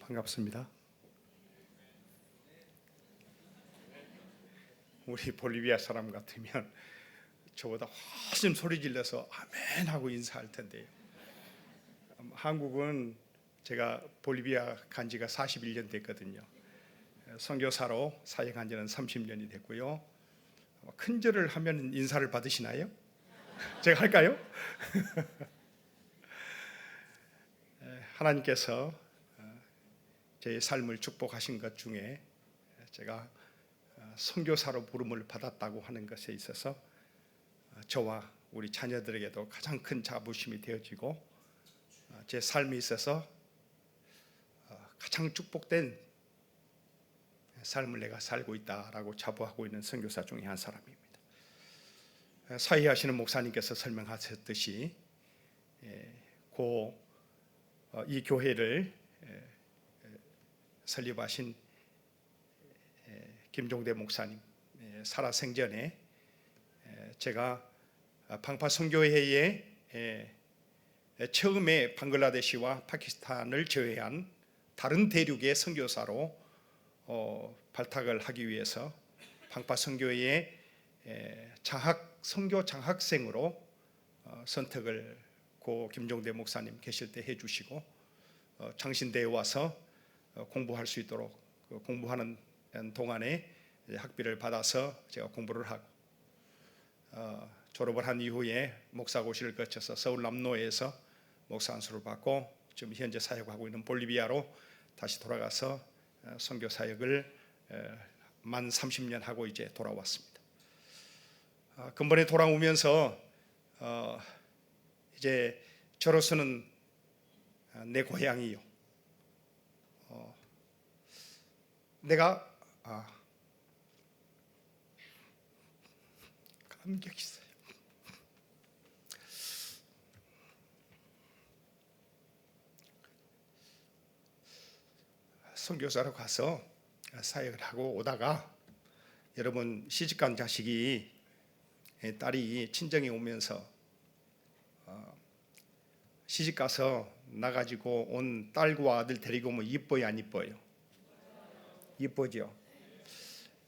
반갑습니다. 우리 볼리비아 사람 같으면 저보다 훨씬 소리 질러서 아멘 하고 인사할 텐데요. 한국은 제가 볼리비아 간 지가 41년 됐거든요. 선교사로 사역한 지는 30년이 됐고요. 큰절을 하면 인사를 받으시나요? 제가 할까요? 하나님께서 제 삶을 축복하신 것 중에 제가 선교사로 부름을 받았다고 하는 것에 있어서 저와 우리 자녀들에게도 가장 큰 자부심이 되어지고 제 삶에 있어서 가장 축복된 삶을 내가 살고 있다라고 자부하고 있는 선교사 중에 한 사람입니다. 사회하시는 목사님께서 설명하셨듯이 이 교회를 설립하신 김종대 목사님 살아생전에 제가 방파선교회에 처음에 방글라데시와 파키스탄을 제외한 다른 대륙의 선교사로 발탁을 하기 위해서 방파선교회에 선교 장학생으로 선택을 고 김종대 목사님 계실 때 해주시고 장신대에 와서 공부할 수 있도록 공부하는 동안에 학비를 받아서 제가 공부를 하고 졸업을 한 이후에 목사고시를 거쳐서 서울 남로에서 목사 안수를 받고 지금 현재 사역하고 있는 볼리비아로 다시 돌아가서 선교 사역을 만 30년 하고 이제 돌아왔습니다. 근본에 돌아오면서 이제 저로서는 내 고향이요. 내가 감격 있어요. 선교사로 가서 사역을 하고 오다가 여러분 시집간 자식이 딸이 친정에 오면서 시집가서 나가지고 온 딸과 아들 데리고 오면 이뻐요 안 이뻐요? 이쁘죠.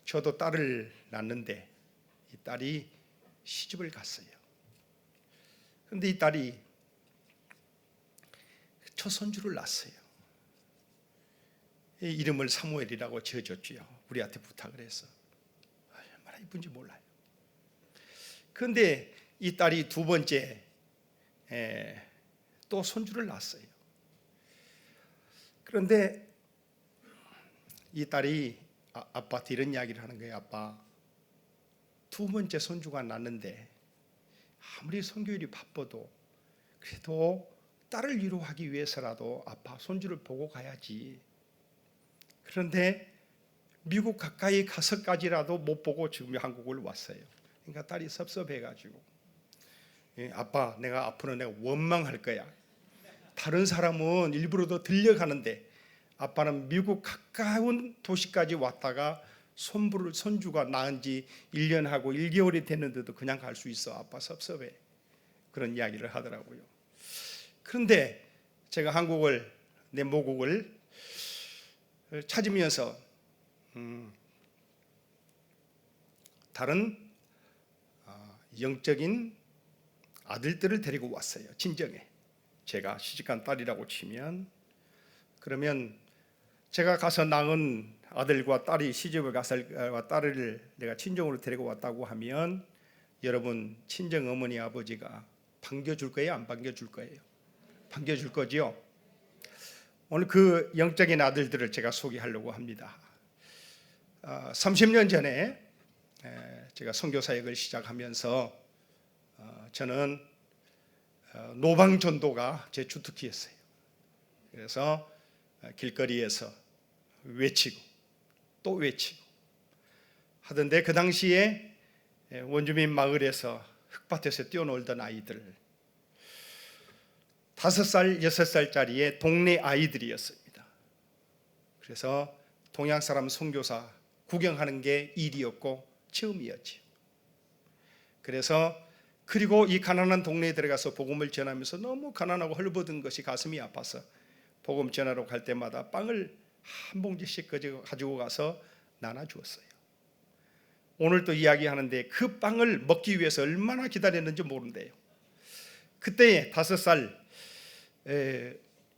저도 딸을 낳는데 이 딸이 시집을 갔어요. 그런데 이 딸이 첫 손주를 낳았어요. 이 이름을 사무엘이라고 지어줬죠. 우리한테 부탁을 해서. 얼마나 이쁜지 몰라요. 그런데 이 딸이 두 번째 또 손주를 낳았어요. 그런데 이 딸이 아빠한테 이런 이야기를 하는 거예요. 아빠, 두 번째 손주가 낳는데 아무리 선교일이 바빠도 그래도 딸을 위로하기 위해서라도 아빠 손주를 보고 가야지. 그런데 미국 가까이 가서까지라도 못 보고 지금 한국을 왔어요. 그러니까 딸이 섭섭해가지고 아빠, 내가 앞으로 내가 원망할 거야. 다른 사람은 일부러 더 들려가는데 아빠는 미국 가까운 도시까지 왔다가 손주가 낳은 지 1년하고 1개월이 됐는데도 그냥 갈 수 있어. 아빠 섭섭해. 그런 이야기를 하더라고요. 그런데 제가 한국을, 내 모국을 찾으면서 다른 영적인 아들들을 데리고 왔어요. 친정에. 제가 시집간 딸이라고 치면, 그러면 제가 가서 낳은 아들과 딸이 시집을 가서 딸을 내가 친정으로 데리고 왔다고 하면 여러분 친정 어머니 아버지가 반겨줄 거예요? 안 반겨줄 거예요? 반겨줄 거죠? 오늘 그 영적인 아들들을 제가 소개하려고 합니다. 30년 전에 제가 선교 사역을 시작하면서 저는 노방전도가 제 주특기였어요. 그래서 길거리에서 외치고 또 외치고 하던데 그 당시에 원주민 마을에서 흙밭에서 뛰어놀던 아이들 5살, 6살짜리의 동네 아이들이었습니다. 그래서 동양 사람 선교사 구경하는 게 일이었고 처음이었지. 그리고 이 가난한 동네에 들어가서 복음을 전하면서 너무 가난하고 헐벗은 것이 가슴이 아파서 복음 전하러 갈 때마다 빵을 한 봉지씩 가지고 가서 나눠 주었어요. 오늘 또 이야기하는데 그 빵을 먹기 위해서 얼마나 기다렸는지 모른대요. 그때 5살,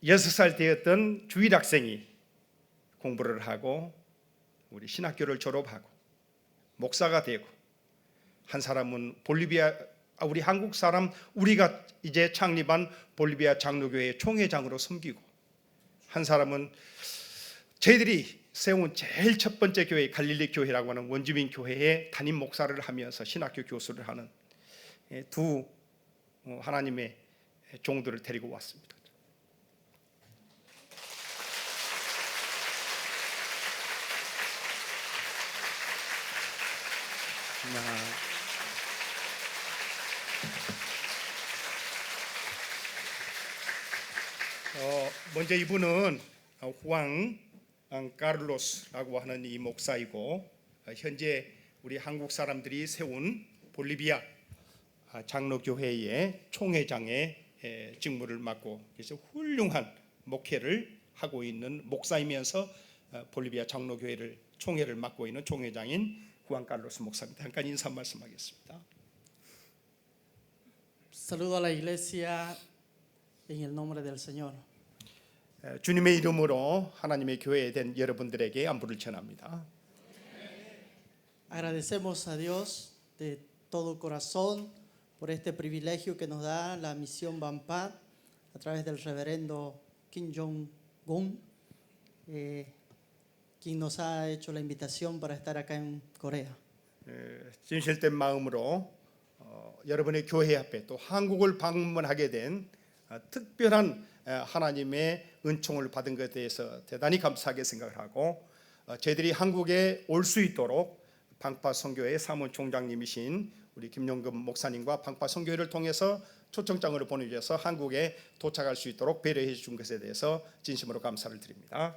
6살 되었던 주일 학생이 공부를 하고 우리 신학교를 졸업하고 목사가 되고, 한 사람은 볼리비아, 우리 한국 사람, 우리가 이제 창립한 볼리비아 장로교회 총회장으로 섬기고, 한 사람은 저희들이 세운 제일 첫 번째 교회 갈릴리 교회라고 하는 원주민 교회의 담임 목사를 하면서 신학교 교수를 하는 두 하나님의 종들을 데리고 왔습니다. 먼저 이분은 후앙 카를로스라고 하는 이 목사이고, 현재 우리 한국 사람들이 세운 볼리비아 장로교회의 총회장의 직무를 맡고, 그래서 훌륭한 목회를 하고 있는 목사이면서 볼리비아 장로교회를 총회를 맡고 있는 총회장인 후앙 카를로스 목사입니다. 잠깐 인사 말씀하겠습니다. Saludo a la iglesia en el nombre del Señor. 주님의 이름으로 하나님의 교회에 된 여러분들에게 안부를 전합니다. Agradecemos a Dios de todo corazón por este privilegio que nos da la misión Banpad a través del reverendo Kim Jong-un, quien nos ha hecho la invitación para estar acá en Corea. 진실된 마음으로 여러분의 교회 앞에 또 한국을 방문하게 된 특별한 하나님의 은총을 받은 것에 대해서 대단히 감사하게 생각을 하고, 저희들이 한국에 올 수 있도록 방파 선교회 사무총장님이신 우리 김용금 목사님과 방파 선교회를 통해서 초청장을 보내주셔서 한국에 도착할 수 있도록 배려해 준 것에 대해서 진심으로 감사를 드립니다.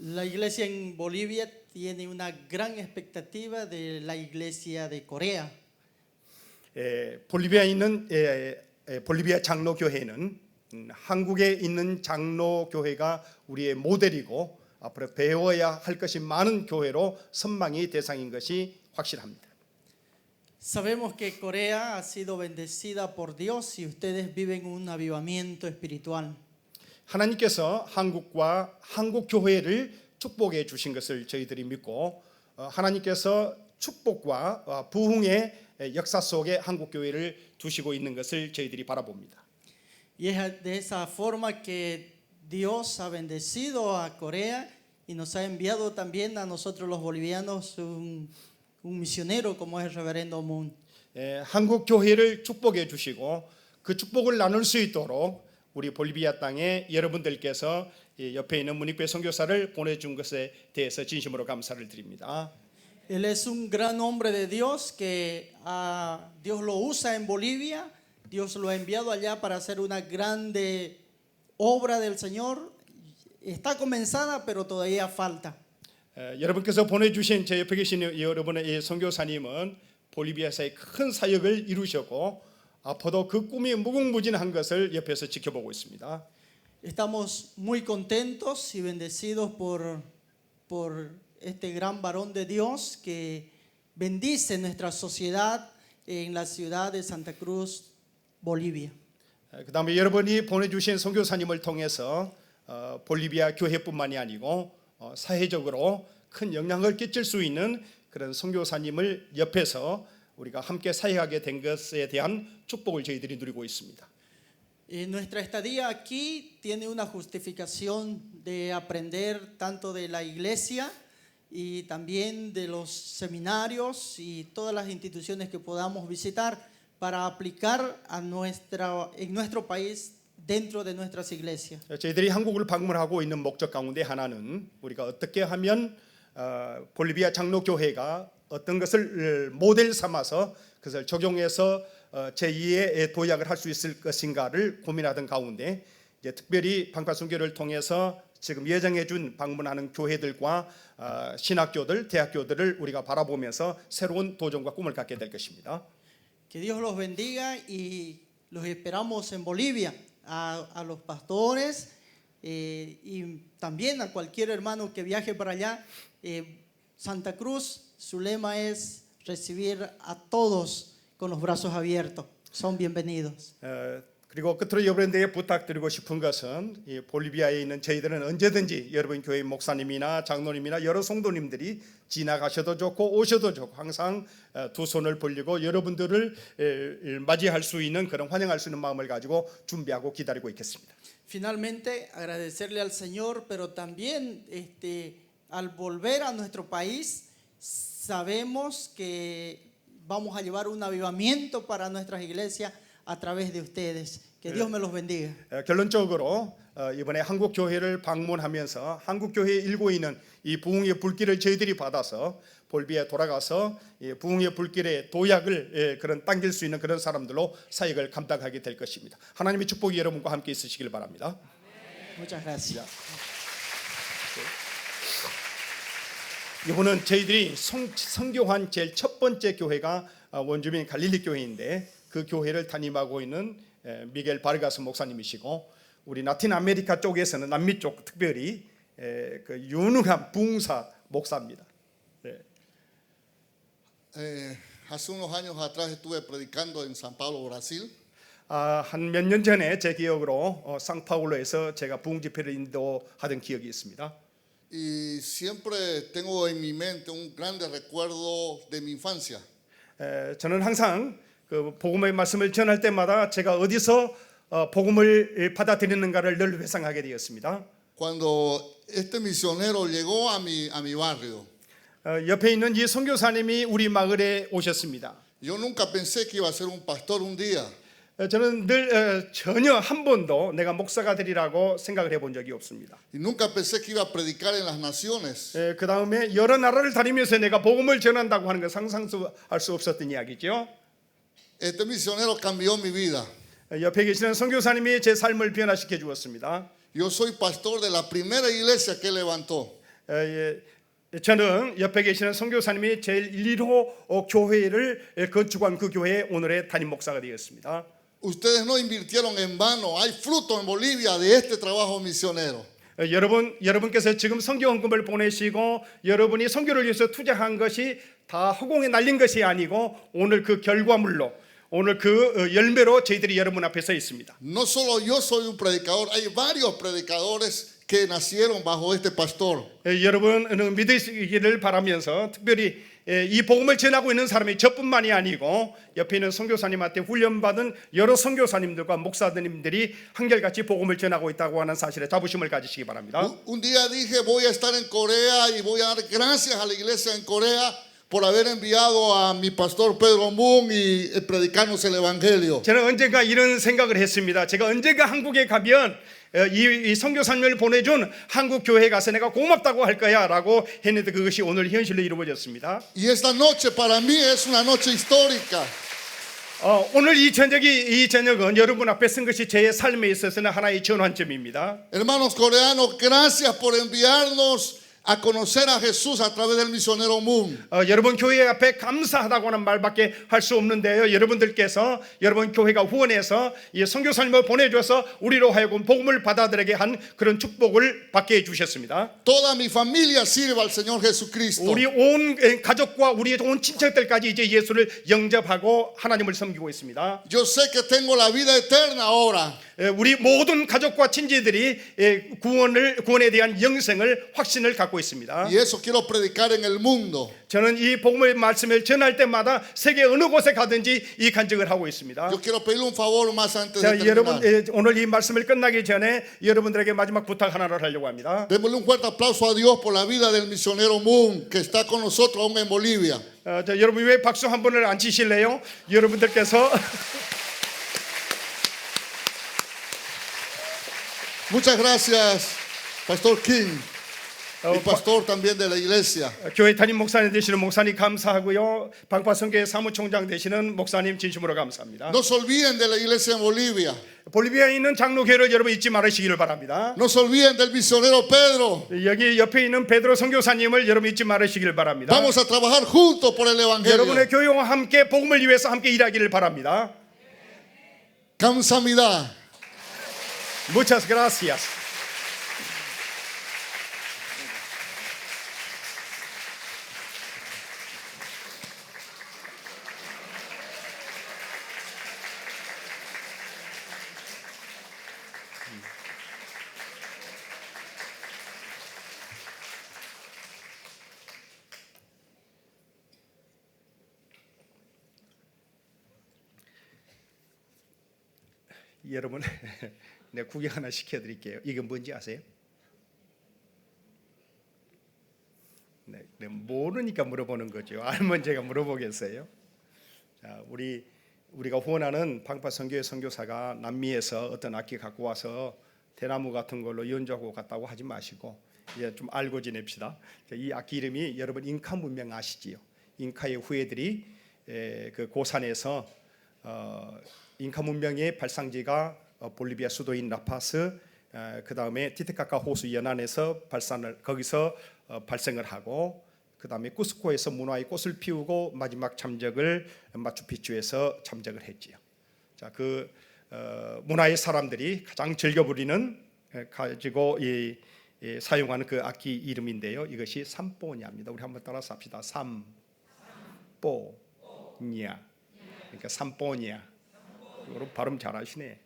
La iglesia en Bolivia tiene una gran expectativa de la iglesia de Corea. 볼리비아에 있는 볼리비아 장로교회는 한국에 있는 장로교회가 우리의 모델이고 앞으로 배워야 할 것이 많은 교회로 선망이 대상인 것이 확실합니다. Sabemos que Corea ha sido bendecida por Dios y ustedes viven un avivamiento espiritual. 하나님께서 한국과 한국 교회를 축복해 주신 것을 저희들이 믿고, 하나님께서 축복과 부흥의 역사 속에 한국 교회를 두시고 있는 것을 저희들이 바라봅니다. Y es de esa forma que Dios ha bendecido a Corea y nos ha enviado también a nosotros los bolivianos un misionero como es el reverendo Moon. 한국 교회를 축복해 주시고 그 축복을 나눌 수 있도록 우리 볼리비아 땅에 여러분들께서 옆에 있는 문익배 선교사를 보내준 것에 대해서 진심으로 감사를 드립니다. Él es un gran hombre de Dios que Dios lo usa en Bolivia. Dios lo ha enviado allá para hacer una grande obra del Señor. Está comenzada, pero todavía falta. 여러분께서 보내주신 제 옆에 계신 여러분의 선교사님은 볼리비아에서의 큰 사역을 이루셨고 앞으로도 그 꿈이 무궁무진한 것을 옆에서 지켜보고 있습니다. Estamos muy contentos y bendecidos por este gran varón de Dios que bendice nuestra sociedad en la ciudad de Santa Cruz, Bolivia. 그다음에 여러분이 보내주신 선교사님을 통해서 볼리비아 교회뿐만이 아니고 사회적으로 큰 영향을 끼칠 수 있는 그런 선교사님을 옆에서 우리가 함께 사역하게 된 것에 대한 축복을 저희들이 누리고 있습니다. Nuestra estadía aquí tiene una justificación de aprender tanto de la iglesia y también de los seminarios y todas las instituciones que podamos visitar para aplicar en nuestro país dentro de nuestras iglesias. 저희들이 한국을 방문하고 있는 목적 가운데 하나는 우리가 어떻게 하면 볼리비아 장로교회가 어떤 것을 모델 삼아서 그것을 적용해서 제2의 도약을 할 수 있을 것인가를 고민하던 가운데 이제 특별히 방파선교를 통해서 지금 예정해 준 방문하는 교회들과 신학교들, 대학교들을 우리가 바라보면서 새로운 도전과 꿈을 갖게 될 것입니다. Que Dios los bendiga y los esperamos en Bolivia, a los pastores y también a cualquier hermano que viaje para allá. Santa Cruz, su lema es recibir a todos con los brazos abiertos. Son bienvenidos. 그리고 끝으로 여러분들에게 부탁드리고 싶은 것은 이 볼리비아에 있는 저희들은 언제든지 여러분 교회 목사님이나 장로님이나 여러 성도님들이 지나가셔도 좋고 오셔도 좋고 항상 두 손을 벌리고 여러분들을 맞이할 수 있는 그런 환영할 수 있는 마음을 가지고 준비하고 기다리고 있겠습니다. Finalmente, agradecerle al Señor, pero también al volver a nuestro país, sabemos que vamos a llevar un avivamiento para nuestras iglesias a través de ustedes. Que Dios me los bendiga. 결론적으로 이번에 한국 교회를 방문하면서 한국 교회에 일고 있는 이 부흥의 불길을 저희들이 받아서 볼비아에 돌아가서 이 부흥의 불길의 도약을 그런 당길 수 있는 그런 사람들로 사역을 감당하게 될 것입니다. 하나님의 축복이 여러분과 함께 있으시길 바랍니다. Muchas gracias. 이번은 저희들이 선교한 제일 첫 번째 교회가 원주민 갈릴리 교회인데 그 교회를 담임하고 있는 미겔 바르가스 목사님이시고 우리 라틴 아메리카 쪽에서는 남미 쪽 특별히 그 유능한 부흥사 목사입니다. Hace unos años atrás estuve predicando en San Pablo, Brasil. 한 몇 년 전에 제 기억으로 상파울로에서 제가 부흥 집회를 인도하던 기억이 있습니다. Y siempre tengo en mi mente un grande recuerdo de mi infancia. 저는 항상 그 복음의 말씀을 전할 때마다 제가 어디서 복음을 받아들이는가를 늘 회상하게 되었습니다. Cuando este misionero llegó a mi barrio, 옆에 있는 이 선교사님이 우리 마을에 오셨습니다. yo nunca pensé que iba a ser un pastor un día. 저는 늘 전혀 한 번도 내가 목사가 되리라고 생각을 해본 적이 없습니다. Y nunca pensé que iba a predicar en las naciones. 그 다음에 여러 나라를 다니면서 내가 복음을 전한다고 하는 건 상상할 수 없었던 이야기죠. Este misionero cambió mi vida. 옆에 계시는 선교사님이 제 삶을 변화시켜 주었습니다. Yo soy pastor de la primera iglesia que levantó. 저는 옆에 계시는 선교사님이 제일 1호 교회를 건축한 그 교회의 오늘의 담임 목사가 되었습니다. Ustedes no invirtieron en vano. Hay fruto en Bolivia de este trabajo misionero. 여러분께서 지금 선교 헌금을 보내시고 여러분이 선교를 위해서 투자한 것이 다 허공에 날린 것이 아니고 오늘 그 결과물로 오늘 그 열매로 저희들이 여러분 앞에 서 있습니다. No solo yo soy un predicador, hay varios predicadores que nacieron bajo este pastor. 여러분은 믿으시기를 바라면서 특별히 이 복음을 전하고 있는 사람이 저뿐만이 아니고 옆에 있는 선교사님한테 훈련받은 여러 선교사님들과 목사님들이 한결같이 복음을 전하고 있다고 하는 사실에 자부심을 가지시기 바랍니다. Un día dije voy a estar en Corea y voy a dar gracias a la iglesia en Corea por haber enviado a mi pastor Pedro Moon y predicarnos el evangelio. 저는 언젠가 이런 생각을 했습니다. 제가 언젠가 한국에 가면 이 선교사님을 보내준 한국 교회에 가서 내가 고맙다고 할 거야라고 했는데 그것이 오늘 현실로 이루어졌습니다. Y esta noche para mí es una noche histórica. 오늘 이 저녁은 여러분 앞에 쓴 것이 제 삶에 있어서는 하나의 전환점입니다. Hermanos coreanos, gracias por enviarnos a conocer a Jesús a través del misionero Moon. 여러분 교회 앞에 감사하다고 하는 말밖에 할 수 없는데요. 여러분들께서 여러분 교회가 후원해서 이 선교사님을 보내줘서 우리로 하여금 복음을 받아들이게 한 그런 축복을 받게 해주셨습니다. Toda mi familia sirve al Señor Jesucristo. 우리 온 가족과 우리 온 친척들까지 이제 예수를 영접하고 하나님을 섬기고 있습니다. Yo sé que tengo la vida eterna ahora. 우리 모든 가족과 친지들이 구원에 대한 영생을 확신을 갖고 있습니다. Y eso quiero predicar en el mundo. 저는 이 복음의 말씀을 전할 때마다 세계 어느 곳에 가든지 이 간증을 하고 있습니다. Yo quiero pedirle un favor más antes 자, de 여러분 terminar. 오늘 이 말씀을 끝나기 전에 여러분들에게 마지막 부탁 하나를 하려고 합니다. Démosle un fuerte aplauso a Dios por la vida del misionero Moon que está con nosotros aún en Bolivia. 자, 여러분 왜 박수 한 번을 안 치실래요? 여러분들께서 Muchas gracias, Pastor King, y pastor también de la iglesia. 교회 담임 목사님 되시는 목사님 감사하고요. 방파선교회 사무총장 되시는 목사님 진심으로 감사합니다. No se olviden de la iglesia en Bolivia. 볼리비아에 있는 장로교회를 여러분 잊지 말으시기를 바랍니다. No se olviden del misionero Pedro. 여기 옆에 있는 베드로 선교사님을 여러분 잊지 말으시기를 바랍니다. Vamos a trabajar juntos por el evangelio. 여러분의 교회와 함께 복음을 위해서 함께 일하기를 바랍니다. 감사합니다. Muchas gracias. 여러분 내 구경 하나 시켜드릴게요. 이게 뭔지 아세요? 네, 모르니까 물어보는 거죠. 알면 제가 물어보겠어요. 자, 우리가 후원하는 방파선교회 선교사가 남미에서 어떤 악기 갖고 와서 대나무 같은 걸로 연주하고 갔다고 하지 마시고 이제 좀 알고 지냅시다. 이 악기 이름이 여러분 잉카 문명 아시지요? 잉카의 후예들이 그 고산에서 잉카 문명의 발상지가 볼리비아 수도인 라파스, 그 다음에 티티카카 호수 연안에서 거기서 발생을 하고, 그 다음에 쿠스코에서 문화의 꽃을 피우고 마지막 참적을 마추픽추에서 참적을 했지요. 자, 그 문화의 사람들이 가장 즐겨 부리는 가지고 사용하는 그 악기 이름인데요. 이것이 삼뽀냐입니다. 우리 한번 따라서 합시다. 삼뽀냐. 그러니까 삼뽀냐. 여러분 발음 잘하시네.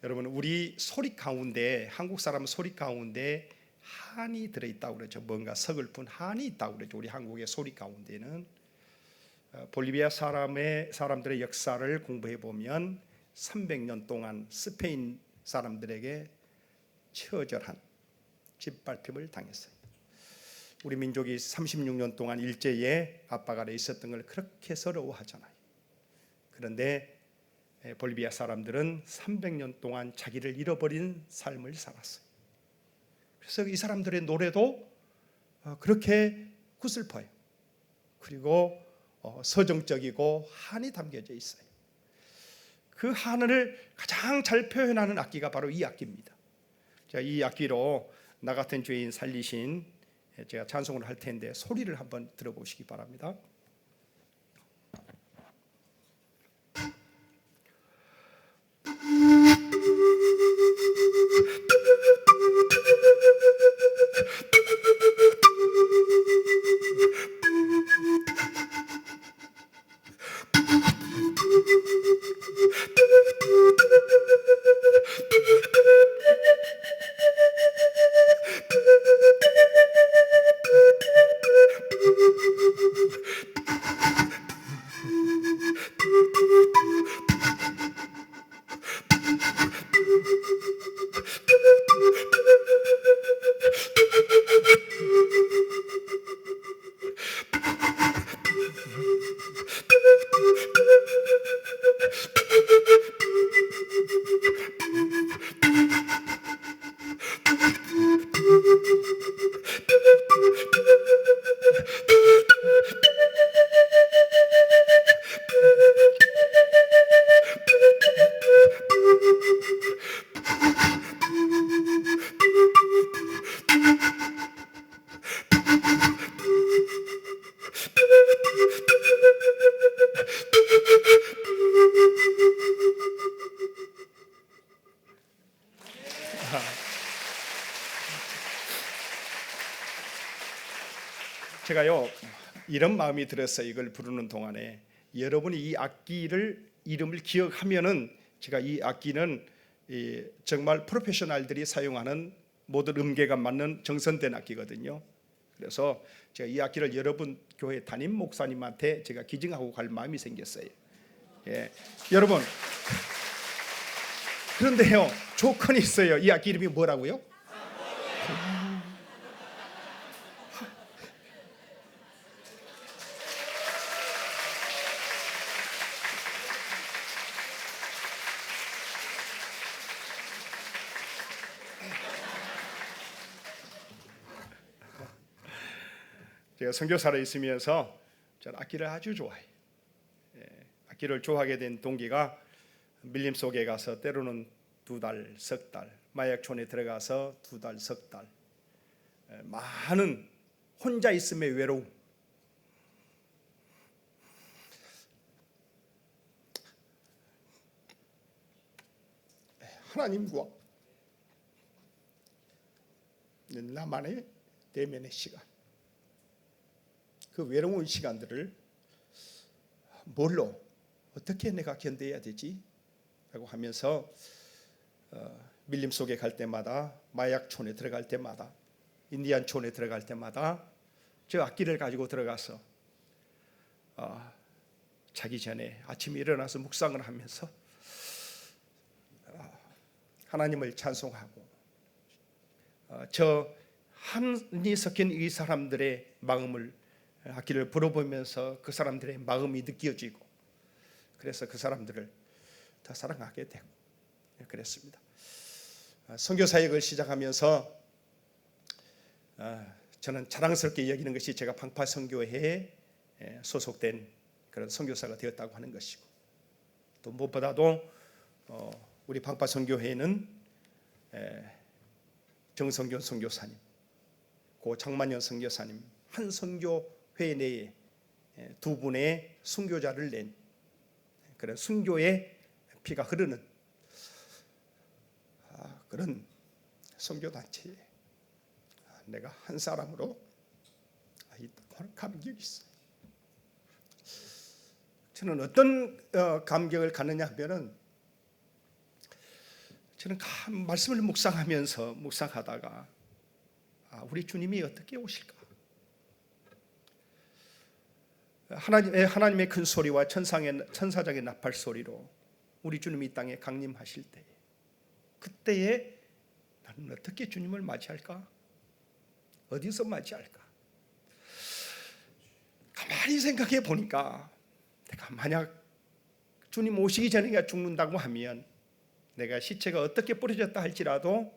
여러분 우리 소리 가운데, 한국 사람 소리 가운데 한이 들어있다고 그러죠. 뭔가 서글픈 한이 있다고 그러죠. 우리 한국의 소리 가운데는 볼리비아 사람들의 역사를 공부해 보면 300년 동안 스페인 사람들에게 처절한 짓밟힘을 당했어요. 우리 민족이 36년 동안 일제의 압박 아래 있었던 걸 그렇게 서러워하잖아요. 그런데 볼리비아 사람들은 300년 동안 자기를 잃어버린 삶을 살았어요. 그래서 이 사람들의 노래도 그렇게 구슬퍼요. 그리고 서정적이고 한이 담겨져 있어요. 그 한을 가장 잘 표현하는 악기가 바로 이 악기입니다. 자, 이 악기로 나 같은 죄인 살리신 제가 찬송을 할 텐데 소리를 한번 들어보시기 바랍니다. 제가요 이런 마음이 들었어요. 이걸 부르는 동안에 여러분이 이 악기를 이름을 기억하면은, 제가 이 악기는 정말 프로페셔널들이 사용하는 모든 음계가 맞는 정선된 악기거든요. 그래서 제가 이 악기를 여러분 교회 담임 목사님한테 제가 기증하고 갈 마음이 생겼어요. 예, 여러분 그런데요 조건이 있어요. 이 악기 이름이 뭐라고요? 제가 선교사로 있으면서 저는 악기를 아주 좋아해요. 악기를 좋아하게 된 동기가 밀림 속에 가서 때로는 2달, 석 달, 마약촌에 들어가서 2달, 석 달, 많은 혼자 있음의 외로움, 하나님과 나만의 대면의 시간, 그 외로운 시간들을 뭘로 어떻게 내가 견뎌야 되지? 라고 하면서 밀림 속에 갈 때마다, 마약촌에 들어갈 때마다, 인디안촌에 들어갈 때마다 저 악기를 가지고 들어가서 자기 전에 아침에 일어나서 묵상을 하면서 하나님을 찬송하고 저 한이 섞인 이 사람들의 마음을 악기를 불어보면서 그 사람들의 마음이 느껴지고 그래서 그 사람들을 더 사랑하게 되고 그랬습니다. 선교 사역을 시작하면서 저는 자랑스럽게 여기는 것이 제가 방파 선교회에 소속된 그런 선교사가 되었다고 하는 것이고 또 무엇보다도 우리 방파 선교회는 정성균 선교사님, 고 장만현 선교사님 한 선교회 내에 두 분의 순교자를 낸 그런 순교의 피가 흐르는 그런 선교단체에 내가 한 사람으로 있다고 감격이 있어요. 저는 어떤 감격을 갖느냐 하면은 저는 말씀을 묵상하다가 우리 주님이 어떻게 오실까? 하나님의 큰 소리와 천사장의 나팔 소리로 우리 주님이 이 땅에 강림하실 때 그때에 나는 어떻게 주님을 맞이할까? 어디서 맞이할까? 가만히 생각해 보니까 내가 만약 주님 오시기 전에 내가 죽는다고 하면 내가 시체가 어떻게 뿌려졌다 할지라도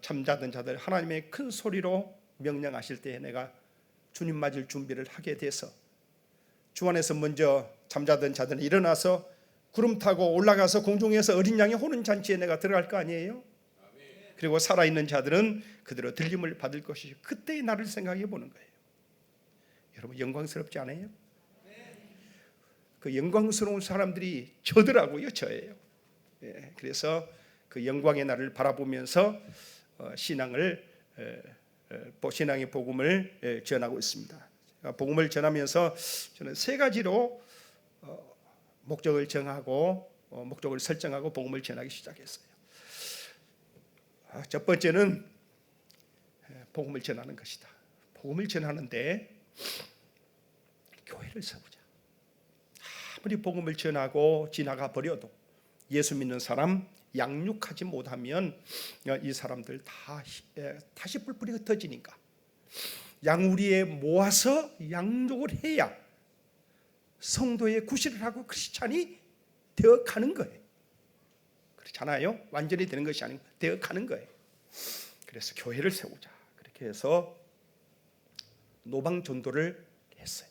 잠자던 자들 하나님의 큰 소리로 명령하실 때에 내가 주님 맞을 준비를 하게 돼서 주 안에서 먼저 잠자던 자들은 일어나서 구름 타고 올라가서 공중에서 어린 양의 호는 잔치에 내가 들어갈 거 아니에요? 그리고 살아있는 자들은 그대로 들림을 받을 것이죠. 그때의 나를 생각해 보는 거예요. 여러분 영광스럽지 않아요? 그 영광스러운 사람들이 저더라고요. 저예요. 그래서 그 영광의 날을 바라보면서 신앙의 복음을 전하고 있습니다. 복음을 전하면서 저는 세 가지로 목적을 정하고 목적을 설정하고 복음을 전하기 시작했어요. 첫 번째는 복음을 전하는 것이다. 복음을 전하는데 교회를 세우자. 아무리 복음을 전하고 지나가 버려도 예수 믿는 사람 양육하지 못하면 이 사람들 다시 뿔뿔이 흩어지니까 양우리에 모아서 양육을 해야 성도의 구실을 하고 크리스찬이 되어가는 거예요. 그렇잖아요. 완전히 되는 것이 아니고 되어가는 거예요. 그래서 교회를 세우자. 그렇게 해서 노방전도를 했어요.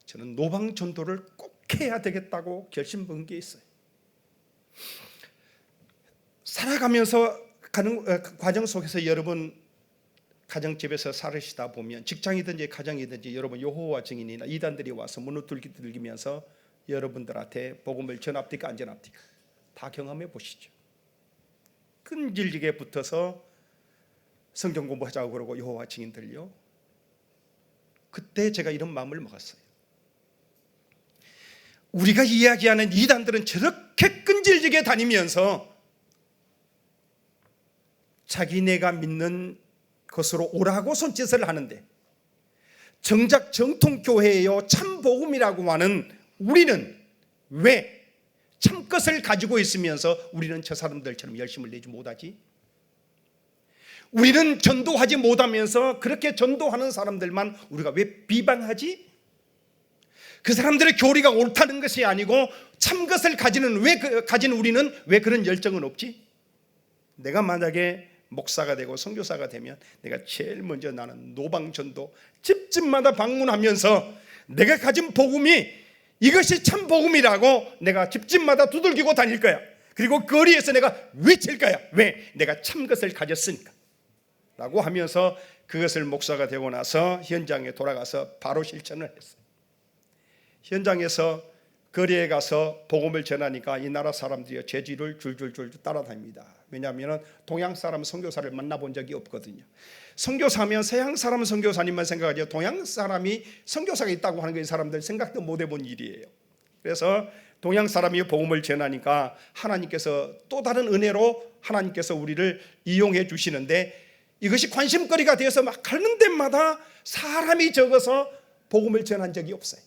저는 노방전도를 꼭 해야 되겠다고 결심한 게 있어요. 살아가면서 가는 과정 속에서 여러분 가정집에서 살으시다 보면 직장이든지 가정이든지 여러분 여호와 증인이나 이단들이 와서 문을 두들기면서 여러분들한테 복음을 전합니까 안 전합니까? 다 경험해 보시죠. 끈질기게 붙어서 성경 공부하자고 그러고 여호와 증인들요. 그때 제가 이런 마음을 먹었어요. 우리가 이야기하는 이단들은 저렇게 끈질기게 다니면서 자기네가 믿는 것으로 오라고 손짓을 하는데 정작 정통교회요 참복음이라고 하는 우리는 왜 참것을 가지고 있으면서 우리는 저 사람들처럼 열심을 내지 못하지? 우리는 전도하지 못하면서 그렇게 전도하는 사람들만 우리가 왜 비방하지? 그 사람들의 교리가 옳다는 것이 아니고 참것을 가진 우리는 왜 그런 열정은 없지? 내가 만약에 목사가 되고 선교사가 되면 내가 제일 먼저 나는 노방전도 집집마다 방문하면서 내가 가진 복음이 이것이 참 복음이라고 내가 집집마다 두들기고 다닐 거야. 그리고 거리에서 내가 외칠 거야. 왜? 내가 참 것을 가졌으니까 라고 하면서 그것을 목사가 되고 나서 현장에 돌아가서 바로 실천을 했어요. 현장에서 거리에 가서 복음을 전하니까 이 나라 사람들이 제 뒤를 줄줄줄 따라다닙니다. 왜냐하면 동양 사람 선교사를 만나본 적이 없거든요. 선교사면 서양 사람 선교사님만 생각하죠. 동양 사람이 선교사가 있다고 하는 게 이 사람들 생각도 못 해본 일이에요. 그래서 동양 사람이 복음을 전하니까 하나님께서 또 다른 은혜로 하나님께서 우리를 이용해 주시는데 이것이 관심거리가 되어서 막 가는 데마다 사람이 적어서 복음을 전한 적이 없어요.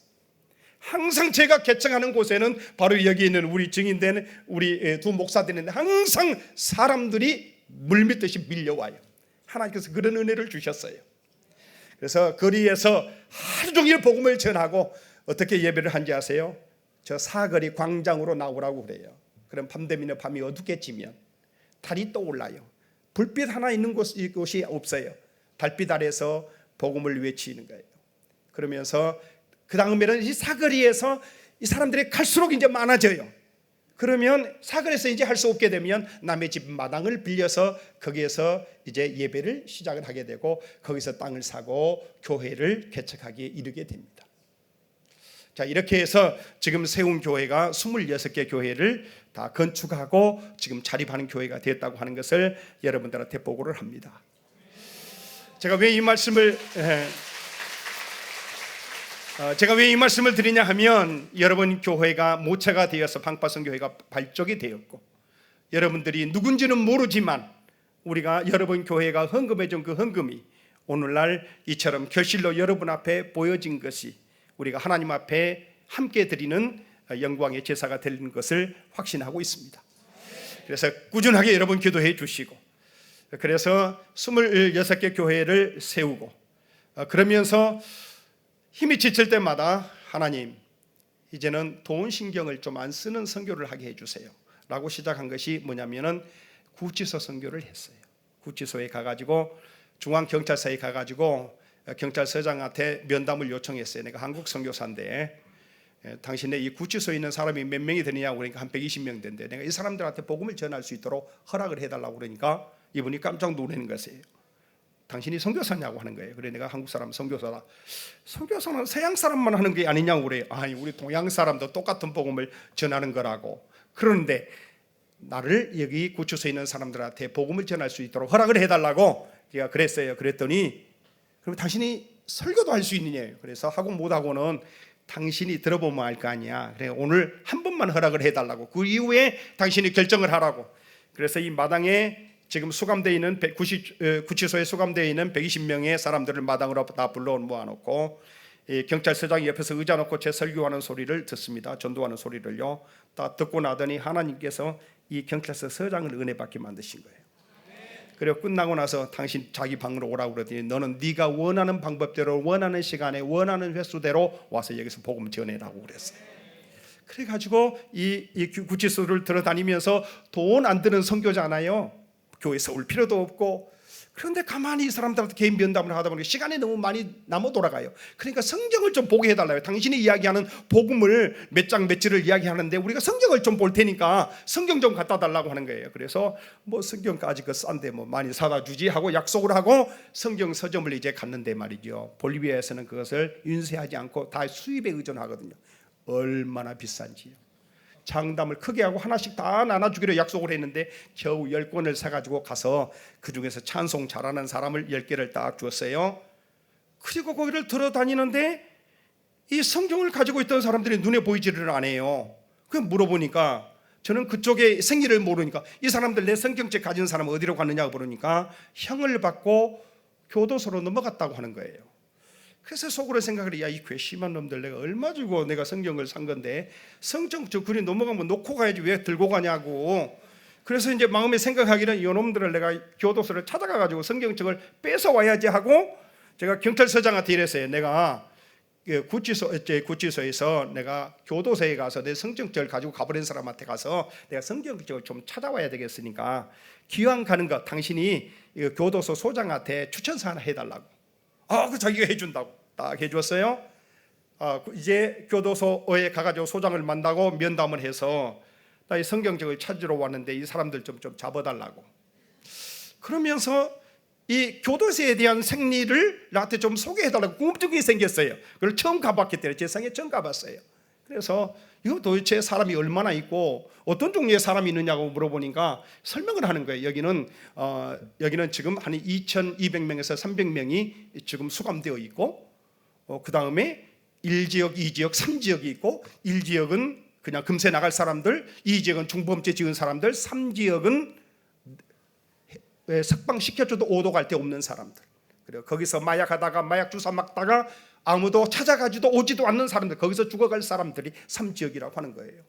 항상 제가 개척하는 곳에는 바로 여기 있는 우리 증인된 우리 두 목사들인데 항상 사람들이 물밀듯이 밀려와요. 하나님께서 그런 은혜를 주셨어요. 그래서 거리에서 하루 종일 복음을 전하고 어떻게 예배를 한지 아세요? 저 사거리 광장으로 나오라고 그래요. 그럼 밤 되면 밤이 어둡게 지면 달이 떠올라요. 불빛 하나 있는 곳이 없어요. 달빛 아래서 복음을 외치는 거예요. 그러면서 그 다음에는 이 사거리에서 이 사람들이 갈수록 이제 많아져요. 그러면 사거리에서 이제 할 수 없게 되면 남의 집 마당을 빌려서 거기에서 이제 예배를 시작을 하게 되고 거기서 땅을 사고 교회를 개척하기에 이르게 됩니다. 자, 이렇게 해서 지금 세운 교회가 26개 교회를 다 건축하고 지금 자립하는 교회가 됐다고 하는 것을 여러분들한테 보고를 합니다. 제가 왜 이 말씀을 드리냐 하면 여러분 교회가 모체가 되어서 방파성 교회가 발족이 되었고 여러분들이 누군지는 모르지만 우리가 여러분 교회가 헌금해준 그 헌금이 오늘날 이처럼 결실로 여러분 앞에 보여진 것이 우리가 하나님 앞에 함께 드리는 영광의 제사가 되는 것을 확신하고 있습니다. 그래서 꾸준하게 여러분 기도해 주시고 그래서 26개 교회를 세우고 그러면서 힘이 지칠 때마다 하나님 이제는 돈 신경을 좀 안 쓰는 선교를 하게 해주세요 라고 시작한 것이 뭐냐면은 구치소 선교를 했어요. 구치소에 가가지고 중앙경찰서에 가가지고 경찰서장한테 면담을 요청했어요. 내가 한국 선교사인데 당신의 이 구치소에 있는 사람이 몇 명이 되느냐고 그러니까 한 120명 된대. 내가 이 사람들한테 복음을 전할 수 있도록 허락을 해달라고 그러니까 이분이 깜짝 놀라는 것이에요. 당신이 선교사냐고 하는 거예요. 그래 내가 한국 사람 선교사다. 선교사는 서양 사람만 하는 게 아니냐고 그래요. 아니 우리 동양 사람도 똑같은 복음을 전하는 거라고. 그런데 나를 여기 구치소에 있는 사람들한테 복음을 전할 수 있도록 허락을 해달라고 제가 그랬어요. 그랬더니 그럼 당신이 설교도 할 수 있느냐. 그래서 하고 못하고는 당신이 들어보면 알 거 아니야. 그래 오늘 한 번만 허락을 해달라고. 그 이후에 당신이 결정을 하라고. 그래서 이 마당에 지금 수감되어 있는 구치소에 수감되어 있는 120명의 사람들을 마당으로 다 불러 모아놓고 경찰서장이 옆에서 의자 놓고 제 설교하는 소리를 듣습니다. 전도하는 소리를요. 다 듣고 나더니 하나님께서 이 경찰서 서장을 은혜 받게 만드신 거예요. 그리고 끝나고 나서 당신 자기 방으로 오라고 그러더니 너는 네가 원하는 방법대로 원하는 시간에 원하는 횟수대로 와서 여기서 복음 전해라고 그랬어요. 그래가지고 이 구치소를 들어다니면서 돈 안 드는 선교잖아요. 교회에서 올 필요도 없고. 그런데 가만히 이 사람들한테 개인 면담을 하다 보니까 시간이 너무 많이 남아 돌아가요. 그러니까 성경을 좀 보게 해달라요. 당신이 이야기하는 복음을 몇 장 몇 절을 이야기하는데 우리가 성경을 좀 볼 테니까 성경 좀 갖다 달라고 하는 거예요. 그래서 뭐 성경까지 그 싼데 뭐 많이 사다 주지 하고 약속을 하고 성경 서점을 이제 갔는데 말이죠. 볼리비아에서는 그것을 윤세하지 않고 다 수입에 의존하거든요. 얼마나 비싼지요. 장담을 크게 하고 하나씩 다 나눠주기로 약속을 했는데 겨우 10권을 사가지고 가서 그 중에서 찬송 잘하는 사람을 10개를 딱 주었어요. 그리고 거기를 들어다니는데 이 성경을 가지고 있던 사람들이 눈에 보이지를 않아요. 그 물어보니까 저는 그쪽에 생일을 모르니까 이 사람들 내 성경책 가진 사람 어디로 갔느냐고 물으니까 형을 받고 교도소로 넘어갔다고 하는 거예요. 그래서 속으로 생각을 해야 이 괘씸한 놈들 내가 얼마 주고 내가 성경을 산 건데 성경 저 글이 넘어가면 놓고 가야지 왜 들고 가냐고. 그래서 이제 마음에 생각하기는 이 놈들을 내가 교도소를 찾아가가지고 성경책을 뺏어 와야지 하고 제가 경찰서장한테 이랬어요. 내가 구치소에서 내가 교도소에 가서 내 성경책을 가지고 가버린 사람한테 가서 내가 성경책을 좀 찾아와야 되겠으니까 기왕 가는 거 당신이 교도소 소장한테 추천서 하나 해달라고. 그 자기가 해준다고 딱 해줬어요. 이제 교도소에 가가지고 소장을 만나고 면담을 해서 나 이 성경책을 찾으러 왔는데 이 사람들 좀 잡아달라고. 그러면서 이 교도소에 대한 생리를 나한테 좀 소개해달라고 궁금증이 생겼어요. 그걸 처음 가봤기 때문에 제 생에 처음 가봤어요. 그래서 이거 도대체 사람이 얼마나 있고 어떤 종류의 사람이 있느냐고 물어보니까 설명을 하는 거예요. 여기는 지금 한 2,200명에서 300명이 지금 수감되어 있고 그 다음에 1지역, 2지역, 3지역이 있고 1지역은 그냥 금세 나갈 사람들, 2지역은 중범죄 지은 사람들, 3지역은 석방시켜줘도 오도 갈 데 없는 사람들. 그리고 거기서 마약 하다가 마약 주사 맞다가 아무도 찾아가지도 오지도 않는 사람들, 거기서 죽어갈 사람들이 3지역이라고 하는 거예요.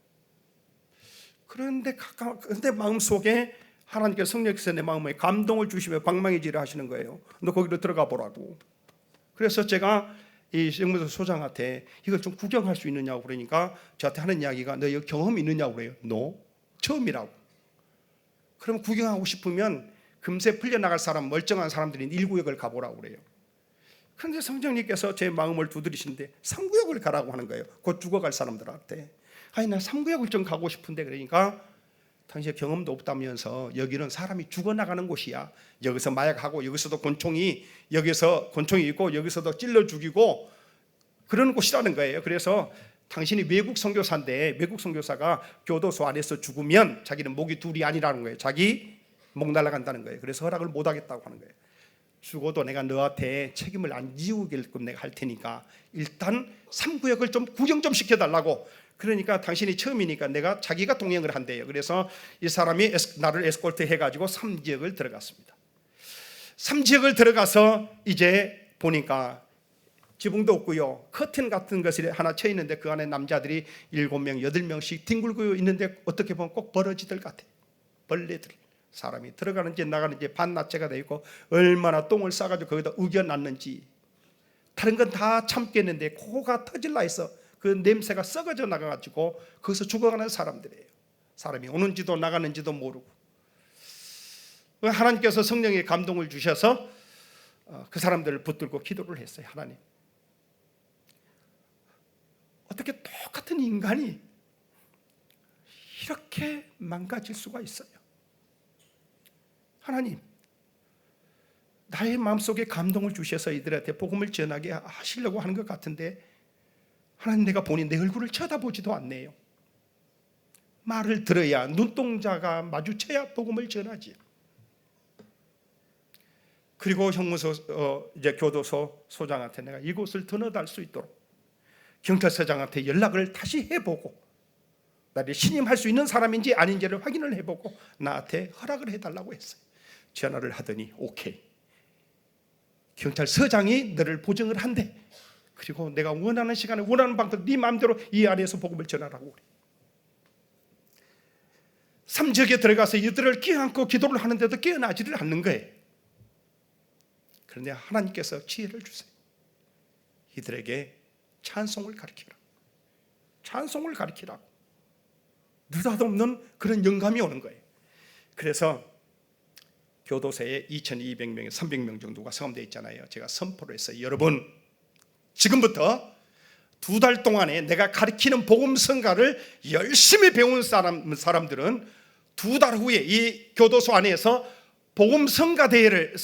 그런데 마음속에 하나님께서 성령께서 내 마음에 감동을 주시며 방망이질을 하시는 거예요. 너 거기로 들어가 보라고. 그래서 제가 이 영무소 소장한테 이걸 좀 구경할 수 있느냐고 그러니까 저한테 하는 이야기가 너 여기 경험이 있느냐고 그래요. No, 처음이라고. 그럼 구경하고 싶으면 금세 풀려나갈 사람, 멀쩡한 사람들이 1구역을 가보라고 그래요. 그런데 성령님께서 제 마음을 두드리시는데 3구역을 가라고 하는 거예요. 곧 죽어갈 사람들한테. 아니 나 3구역을 좀 가고 싶은데 그러니까 당시에 경험도 없다면서 여기는 사람이 죽어나가는 곳이야. 여기서 마약하고 여기서도 여기서 권총이 있고 여기서도 찔러 죽이고 그런 곳이라는 거예요. 그래서 당신이 외국 선교사인데 외국 선교사가 교도소 안에서 죽으면 자기는 목이 둘이 아니라는 거예요. 자기 목 날아간다는 거예요. 그래서 허락을 못 하겠다고 하는 거예요. 죽어도 내가 너한테 책임을 안 지우게끔 내가 할 테니까 일단 3구역을 좀 구경 좀 시켜달라고. 그러니까 당신이 처음이니까 내가 자기가 동행을 한대요. 그래서 이 사람이 나를 에스콜트 해가지고 3지역을 들어갔습니다. 3지역을 들어가서 이제 보니까 지붕도 없고요. 커튼 같은 것이 하나 쳐 있는데 그 안에 남자들이 7명, 8명씩 뒹굴고 있는데 어떻게 보면 꼭 버러지들 같아. 벌레들. 사람이 들어가는지 나가는지 반나체가 되어 있고 얼마나 똥을 싸가지고 거기다 우겨놨는지 다른 건 다 참겠는데 코가 터질라 해서 그 냄새가 썩어져 나가가지고 거기서 죽어가는 사람들이에요. 사람이 오는지도 나가는지도 모르고 하나님께서 성령의 감동을 주셔서 그 사람들을 붙들고 기도를 했어요. 하나님, 어떻게 똑같은 인간이 이렇게 망가질 수가 있어요? 하나님, 나의 마음속에 감동을 주셔서 이들한테 복음을 전하게 하시려고 하는 것 같은데 하나님, 내가 보니 내 얼굴을 쳐다보지도 않네요. 말을 들어야, 눈동자가 마주쳐야 복음을 전하지. 그리고 형무소 이제 교도소 소장한테 내가 이곳을 드러날 수 있도록 경찰서장한테 연락을 다시 해보고 나를 신임할 수 있는 사람인지 아닌지를 확인을 해보고 나한테 허락을 해달라고 했어요. 전화를 하더니 오케이, 경찰서장이 너를 보증을 한대. 그리고 내가 원하는 시간에 원하는 방법 네 마음대로 이 안에서 복음을 전하라고 그래. 3지역에 들어가서 이들을 껴안고 기도를 하는데도 깨어나지를 않는 거예요. 그런데 하나님께서 지혜를 주세요. 이들에게 찬송을 가르치라. 찬송을 가르치라고. 느닷없는 그런 영감이 오는 거예요. 그래서 교도소에 2200명, 300명 정도가 성함되어 있잖아요. 제가 선포를 했어요. 여러분, 지금부터 2달 동안에 내가 가르치는 복음 성가를 열심히 배운 사람들은 2달 후에 이 교도소 안에서 복음 성가 대회를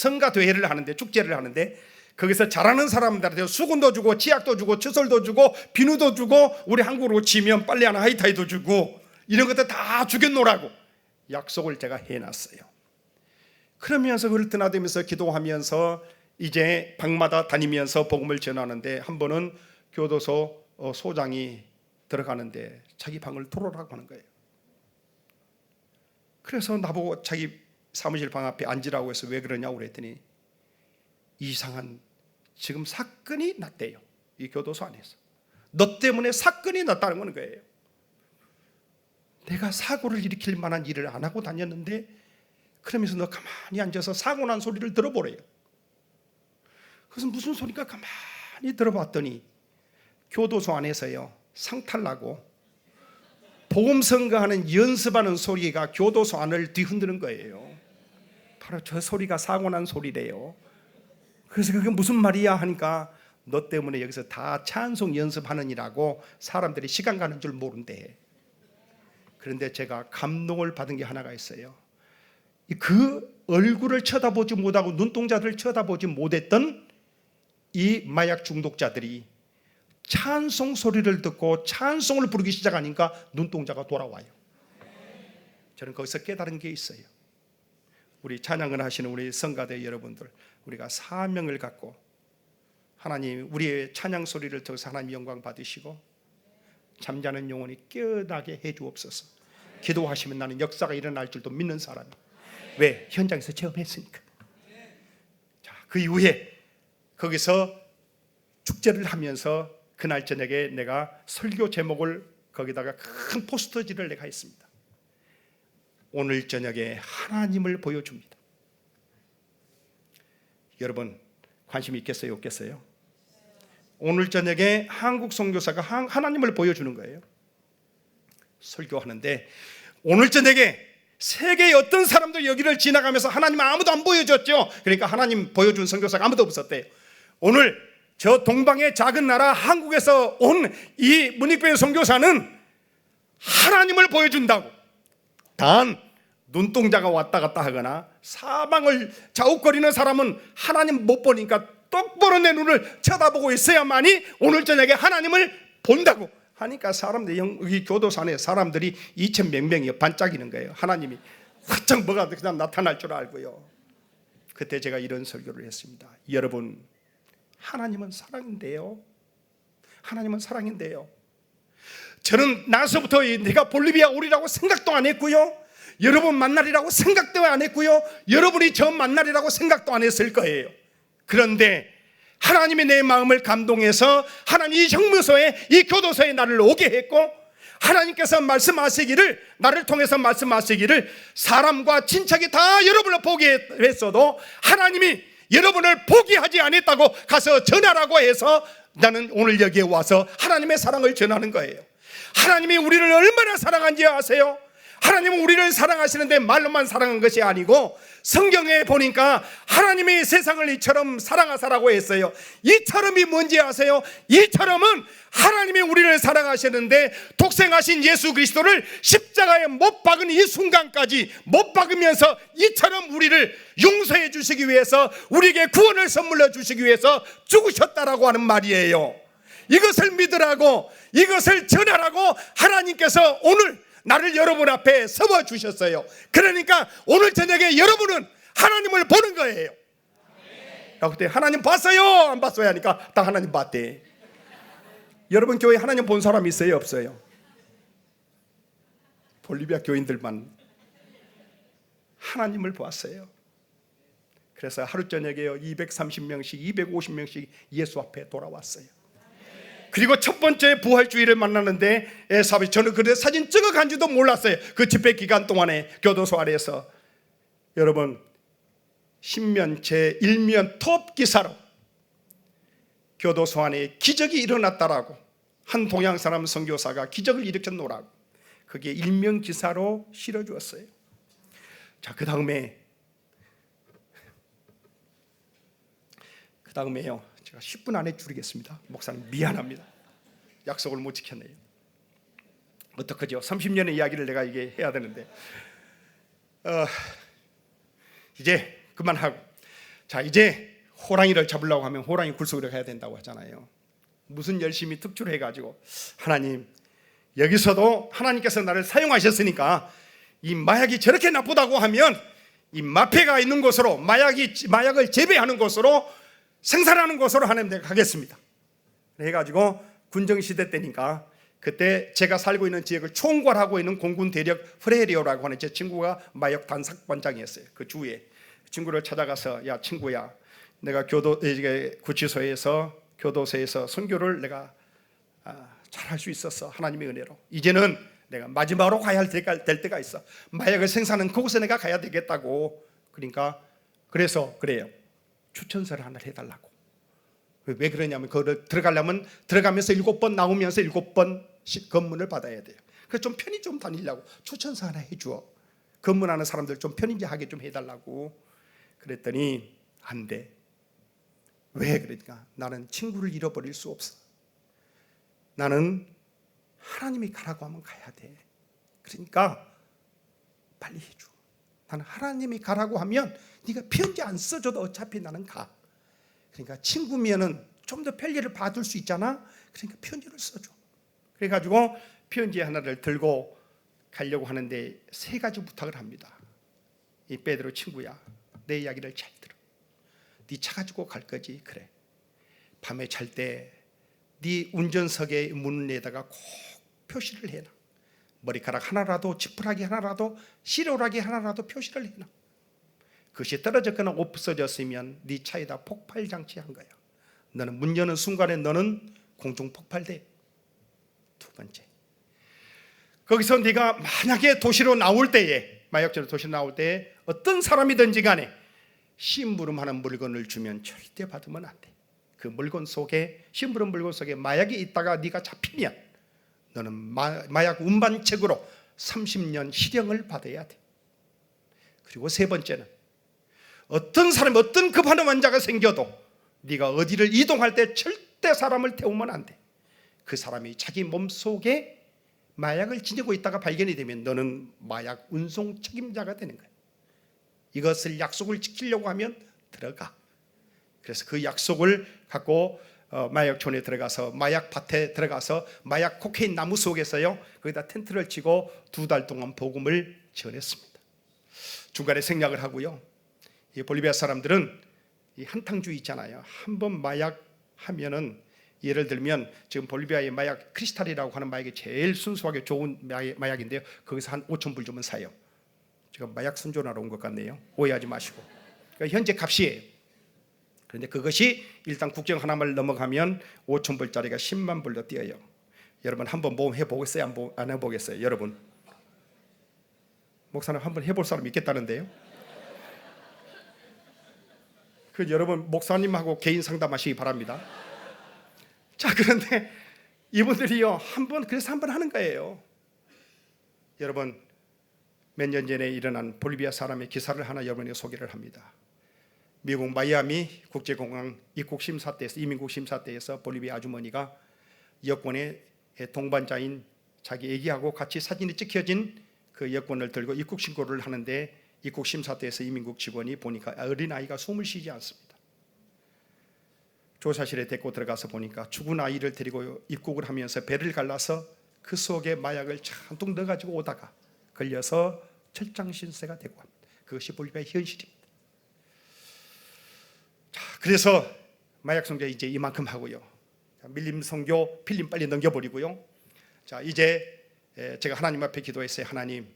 하는데, 축제를 하는데 거기서 잘하는 사람들한테 수건도 주고 치약도 주고 칫솔도 주고 비누도 주고 우리 한국으로 치면 빨리 하나 하이타이도 주고 이런 것들 다 주겠노라고 약속을 제가 해놨어요. 그러면서 그걸 드나들면서 기도하면서 이제 방마다 다니면서 복음을 전하는데 한 번은 교도소 소장이 들어가는데 자기 방을 들어오라고 하는 거예요. 그래서 나보고 자기 사무실 방 앞에 앉으라고 해서 왜 그러냐고 그랬더니 이상한 지금 사건이 났대요. 이 교도소 안에서 너 때문에 사건이 났다는 거예요. 내가 사고를 일으킬 만한 일을 안 하고 다녔는데 그러면서 너 가만히 앉아서 사고 난 소리를 들어보래요. 그래서 무슨 소리가 가만히 들어봤더니 교도소 안에서요 상탈나고 복음 선거하는 연습하는 소리가 교도소 안을 뒤흔드는 거예요. 바로 저 소리가 사고 난 소리래요. 그래서 그게 무슨 말이야 하니까 너 때문에 여기서 다 찬송 연습하느니라고 사람들이 시간 가는 줄 모른대. 그런데 제가 감동을 받은 게 하나가 있어요. 그 얼굴을 쳐다보지 못하고 눈동자들을 쳐다보지 못했던 이 마약 중독자들이 찬송 소리를 듣고 찬송을 부르기 시작하니까 눈동자가 돌아와요. 저는 거기서 깨달은 게 있어요. 우리 찬양을 하시는 우리 성가대 여러분들, 우리가 사명을 갖고 하나님 우리의 찬양 소리를 통해서 하나님 영광 받으시고 잠자는 영혼이 깨어나게 해주옵소서. 기도하시면 나는 역사가 일어날 줄도 믿는 사람이에요. 왜? 현장에서 체험했으니까. 자, 그 이후에 거기서 축제를 하면서 그날 저녁에 내가 설교 제목을 거기다가 큰 포스터지를 내가 했습니다. 오늘 저녁에 하나님을 보여줍니다. 여러분 관심 있겠어요, 없겠어요? 오늘 저녁에 한국 선교사가 하나님을 보여주는 거예요. 설교하는데 오늘 저녁에 세계의 어떤 사람도 여기를 지나가면서 하나님 아무도 안 보여줬죠. 그러니까 하나님 보여준 선교사가 아무도 없었대요. 오늘 저 동방의 작은 나라 한국에서 온 이 문익배 선교사는 하나님을 보여준다고. 단 눈동자가 왔다 갔다 하거나 사방을 자욱거리는 사람은 하나님 못 보니까 똑바로 내 눈을 쳐다보고 있어야만이 오늘 저녁에 하나님을 본다고 하니까 사람들이 여기 교도소 안에 사람들이 2천 몇 명이 반짝이는 거예요. 하나님이 확정 뭐가 그냥 나타날 줄 알고요. 그때 제가 이런 설교를 했습니다. 여러분 하나님은 사랑인데요. 하나님은 사랑인데요. 저는 나서부터 내가 볼리비아 오리라고 생각도 안 했고요. 여러분 만날이라고 생각도 안 했고요. 여러분이 저 만날이라고 생각도 안 했을 거예요. 그런데 하나님이 내 마음을 감동해서 하나님 이 형무소에 이 교도소에 나를 오게 했고 하나님께서 말씀하시기를 나를 통해서 말씀하시기를 사람과 친척이 다 여러분을 보게 했어도 하나님이 여러분을 포기하지 않았다고 가서 전하라고 해서 나는 오늘 여기에 와서 하나님의 사랑을 전하는 거예요. 하나님이 우리를 얼마나 사랑한지 아세요? 하나님은 우리를 사랑하시는데 말로만 사랑한 것이 아니고 성경에 보니까 하나님이 세상을 이처럼 사랑하사라고 했어요. 이처럼이 뭔지 아세요? 이처럼은 하나님이 우리를 사랑하시는데 독생하신 예수 그리스도를 십자가에 못 박은 이 순간까지 못 박으면서 이처럼 우리를 용서해 주시기 위해서 우리에게 구원을 선물로 주시기 위해서 죽으셨다라고 하는 말이에요. 이것을 믿으라고 이것을 전하라고 하나님께서 오늘 나를 여러분 앞에 세워 주셨어요. 그러니까 오늘 저녁에 여러분은 하나님을 보는 거예요. 그때 하나님 봤어요? 안 봤어요? 하니까 다 하나님 봤대. 여러분 교회에 하나님 본 사람 있어요? 없어요? 볼리비아 교인들만 하나님을 보았어요. 그래서 하루 저녁에요 230명씩 250명씩 예수 앞에 돌아왔어요. 그리고 첫 번째 부활주일을 만나는데 저는 그 사진 찍어간지도 몰랐어요. 그 집회 기간 동안에 교도소 아래에서 여러분 신면 제1면 톱 기사로 교도소 안에 기적이 일어났다라고 한 동양 사람 선교사가 기적을 일으켰노라고 그게 일면 기사로 실어주었어요. 자, 그 다음에요. 제가 10분 안에 줄이겠습니다. 목사님 미안합니다. 약속을 못 지켰네요. 어떡하죠? 30년의 이야기를 내가 이게 해야 되는데 이제 그만하고 자 이제 호랑이를 잡으려고 하면 호랑이 굴속으로 가야 된다고 하잖아요. 무슨 열심히 특주를 해가지고 하나님 여기서도 하나님께서 나를 사용하셨으니까 이 마약이 저렇게 나쁘다고 하면 이 마패가 있는 곳으로 마약을 재배하는 곳으로 생산하는 곳으로 하나님 내가 가겠습니다. 해가지고 군정시대 때니까 그때 제가 살고 있는 지역을 총괄하고 있는 공군 대력 프레리오라고 하는 제 친구가 마약 단속반장이었어요. 그 주에 친구를 찾아가서 야 친구야 내가 구치소에서 교도소에서 선교를 내가 잘할 수 있었어. 하나님의 은혜로 이제는 내가 마지막으로 가야 될 때가 있어. 마약을 생산하는 그곳에 내가 가야 되겠다고. 그러니까 그래서 그래요. 추천서를 하나 해달라고. 왜 그러냐면 그걸 들어가려면 들어가면서 7번 나오면서 7번씩 검문을 받아야 돼요. 그래서 좀 편히 좀 다니려고 추천서 하나 해줘. 검문하는 사람들 좀 편히 하게 좀 해달라고. 그랬더니 안 돼. 왜 그러니까 나는 친구를 잃어버릴 수 없어. 나는 하나님이 가라고 하면 가야 돼. 그러니까 빨리 해줘. 나는 하나님이 가라고 하면 네가 편지 안 써줘도 어차피 나는 가. 그러니까 친구면은 좀 더 편리를 받을 수 있잖아. 그러니까 편지를 써줘. 그래가지고 편지 하나를 들고 가려고 하는데 3가지 부탁을 합니다. 이 베드로 친구야, 내 이야기를 잘 들어. 네 차 가지고 갈 거지? 그래. 밤에 잘 때 네 운전석의 문에다가 꼭 표시를 해놔. 머리카락 하나라도 지푸라기 하나라도 시로라기 하나라도 표시를 해놔. 그것이 떨어졌거나 없어졌으면 네 차에다 폭발 장치한 거야. 너는 문 여는 순간에 너는 공중 폭발돼. 두 번째, 거기서 네가 만약에 도시로 나올 때에, 마약자로 도시로 나올 때에 어떤 사람이든지 간에 심부름하는 물건을 주면 절대 받으면 안 돼. 그 물건 속에, 심부름 물건 속에 마약이 있다가 네가 잡히면 너는 마약 운반책으로 30년 실형을 받아야 돼. 그리고 세 번째는 어떤 사람이 어떤 급한 환자가 생겨도 네가 어디를 이동할 때 절대 사람을 태우면 안 돼. 그 사람이 자기 몸속에 마약을 지니고 있다가 발견이 되면 너는 마약 운송 책임자가 되는 거야. 이것을 약속을 지키려고 하면 들어가. 그래서 그 약속을 갖고 마약촌에 들어가서, 마약 밭에 들어가서 마약 코케인 나무 속에서요, 거기다 텐트를 치고 2달 동안 복음을 전했습니다. 중간에 생략을 하고요. 이 볼리비아 사람들은 이 한탕주의 있잖아요. 한번 마약 하면은, 예를 들면 지금 볼리비아의 마약 크리스탈이라고 하는 마약이 제일 순수하게 좋은 마약인데요, 거기서 한 5,000불 주면 사요. 제가 마약 선전하러 온 것 같네요. 오해하지 마시고. 그러니까 현재 값이에요. 그런데 그것이 일단 국경 하나만 넘어가면 5,000불짜리가 10만 불로 뛰어요. 여러분 한번 모험 해보겠어요? 안 해보겠어요? 여러분, 목사님 한번 해볼 사람 있겠다는데요? 그 여러분 목사님하고 개인 상담하시기 바랍니다. 자, 그런데 이분들이요, 그래서 한 번 하는 거예요. 여러분, 몇 년 전에 일어난 볼리비아 사람의 기사를 하나 여러분에게 소개를 합니다. 미국 마이애미 국제공항 입국 심사 때에서, 이민국 심사 때에서 볼리비아 아주머니가 여권의 동반자인 자기 애기하고 같이 사진이 찍혀진 그 여권을 들고 입국 신고를 하는데, 입국 심사 때에서 이민국 직원이 보니까 어린아이가 숨을 쉬지 않습니다. 조사실에 데리고 들어가서 보니까 죽은 아이를 데리고 입국을 하면서 배를 갈라서 그 속에 마약을 잔뜩 넣어가지고 오다가 걸려서 철장신세가 되고 합니다. 그것이 볼리비아의 현실입니다. 자, 그래서 마약 선교 이제 이만큼 하고요. 밀림 선교 필름 빨리 넘겨버리고요. 자, 이제 제가 하나님 앞에 기도했어요. 하나님,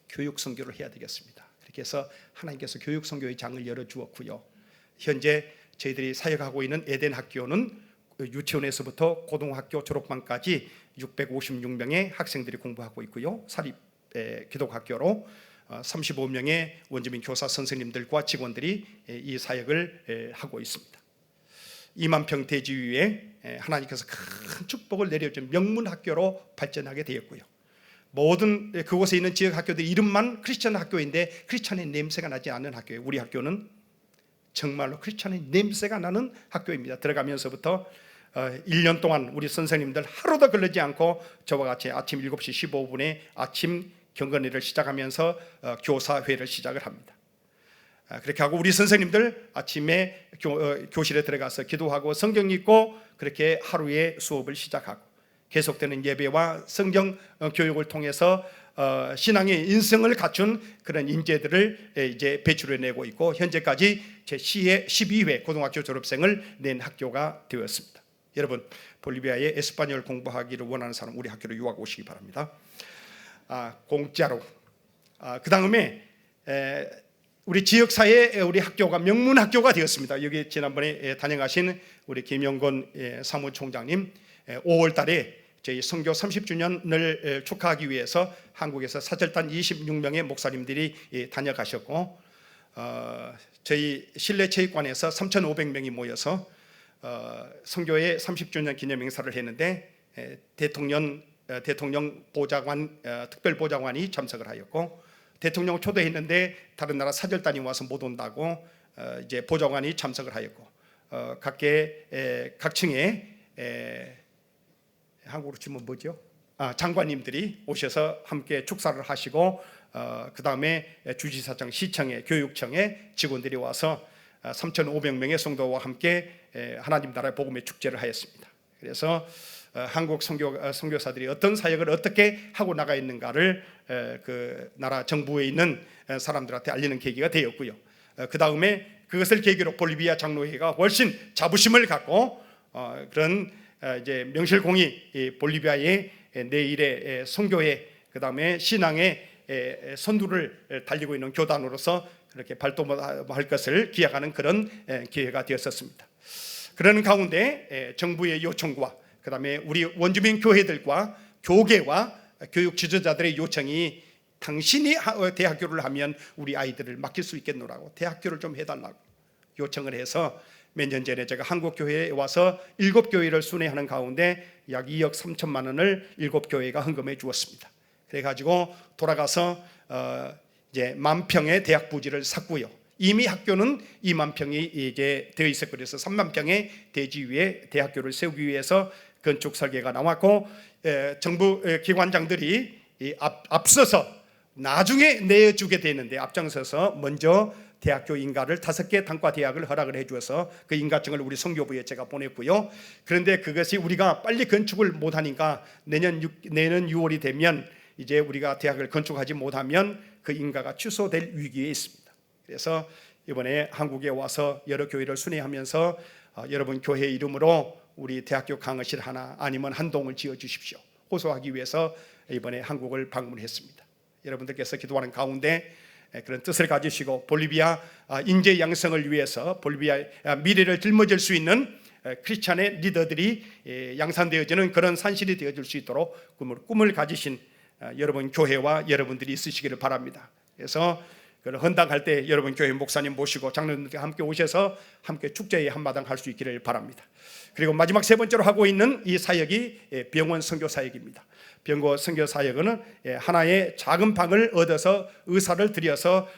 교육 선교를 해야 되겠습니다. 그렇게 해서 하나님께서 교육 선교의 장을 열어 주었고요. 현재 저희들이 사역하고 있는 에덴 학교는 유치원에서부터 고등학교 졸업반까지 656명의 학생들이 공부하고 있고요. 사립 기독학교로 35명의 원주민 교사 선생님들과 직원들이 이 사역을 하고 있습니다. 2만 평 대지 위에 하나님께서 큰 축복을 내려준 명문 학교로 발전하게 되었고요. 모든 그곳에 있는 지역 학교들 이름만 크리스천 학교인데 크리스천의 냄새가 나지 않는 학교예요. 우리 학교는 정말로 크리스천의 냄새가 나는 학교입니다. 들어가면서부터 1년 동안 우리 선생님들 하루도 걸리지 않고 저와 같이 아침 7시 15분에 아침 경건회를 시작하면서 교사회를 시작을 합니다. 그렇게 하고 우리 선생님들 아침에 교실에 들어가서 기도하고 성경 읽고 그렇게 하루의 수업을 시작하고, 계속되는 예배와 성경 교육을 통해서 신앙의 인성을 갖춘 그런 인재들을 이제 배출해내고 있고, 현재까지 제 12회 고등학교 졸업생을 낸 학교가 되었습니다. 여러분, 볼리비아에 에스파뇰 공부하기를 원하는 사람 우리 학교로 유학 오시기 바랍니다. 공짜로. 그 다음에 우리 지역사회에 우리 학교가 명문 학교가 되었습니다. 여기 지난번에 다녀가신 우리 김영건 사무총장님 5월 달에 저희 선교 30주년을 축하하기 위해서 한국에서 사절단 26명의 목사님들이 다녀가셨고, 저희 실내체육관에서 3,500명이 모여서 선교의 30주년 기념 행사를 했는데 대통령 보좌관, 특별보좌관이 참석을 하였고, 대통령을 초대했는데 다른 나라 사절단이 와서 못 온다고 이제 보좌관이 참석을 하였고, 각 층에 한국으로 치면 뭐죠? 장관님들이 오셔서 함께 축사를 하시고, 그 다음에 주지사청, 시청에, 교육청에 직원들이 와서 3,500명의 성도와 함께 하나님 나라의 복음의 축제를 하였습니다. 그래서 한국 선교사들이 어떤 사역을 어떻게 하고 나가 있는가를 그 나라 정부에 있는 사람들한테 알리는 계기가 되었고요. 그 다음에 그것을 계기로 볼리비아 장로회가 훨씬 자부심을 갖고 그런 이제 명실공히 볼리비아의 내일의 선교회, 그 다음에 신앙의 선두를 달리고 있는 교단으로서 그렇게 발돋할 것을 기약하는 그런 기회가 되었었습니다. 그러는 가운데 정부의 요청과 그다음에 우리 원주민 교회들과 교계와 교육 지도자들의 요청이 당신이 대학교를 하면 우리 아이들을 맡길 수 있겠노라고 대학교를 좀 해달라고 요청을 해서 몇 년 전에 제가 한국 교회에 와서 7교회를 순회하는 가운데 약 2억 3천만 원을 7교회가 헌금해 주었습니다. 그래가지고 돌아가서 이제 10,000평의 대학 부지를 샀고요. 이미 학교는 2만 평이 이제 되어 있었고 그래서 3만 평의 대지 위에 대학교를 세우기 위해서 건축 설계가 나왔고 정부 기관장들이 앞서서 나중에 내주게 되는데 앞장서서 먼저 대학교 인가를 5개 단과 대학을 허락을 해주어서 그 인가증을 우리 선교부에 제가 보냈고요. 그런데 그것이 우리가 빨리 건축을 못하니까 내년 6월이 되면 이제 우리가 대학을 건축하지 못하면 그 인가가 취소될 위기에 있습니다. 그래서 이번에 한국에 와서 여러 교회를 순회하면서 여러분 교회 이름으로 우리 대학교 강의실 하나 아니면 한 동을 지어 주십시오 호소하기 위해서 이번에 한국을 방문했습니다. 여러분들께서 기도하는 가운데 그런 뜻을 가지시고 볼리비아 인재 양성을 위해서 볼리비아 미래를 짊어질 수 있는 크리스찬의 리더들이 양산되어지는 그런 산실이 되어질 수 있도록 꿈을 가지신 여러분 교회와 여러분들이 있으시기를 바랍니다. 그래서 헌당할 때 여러분 교회 목사님 모시고 장로님들께 함께 오셔서 함께 축제에 한마당 할 수 있기를 바랍니다. 그리고 마지막 세 번째로 하고 있는 이 사역이 병원 선교 사역입니다. 병원 선교 사역은 하나의 작은 방을 얻어서 의사를 들여서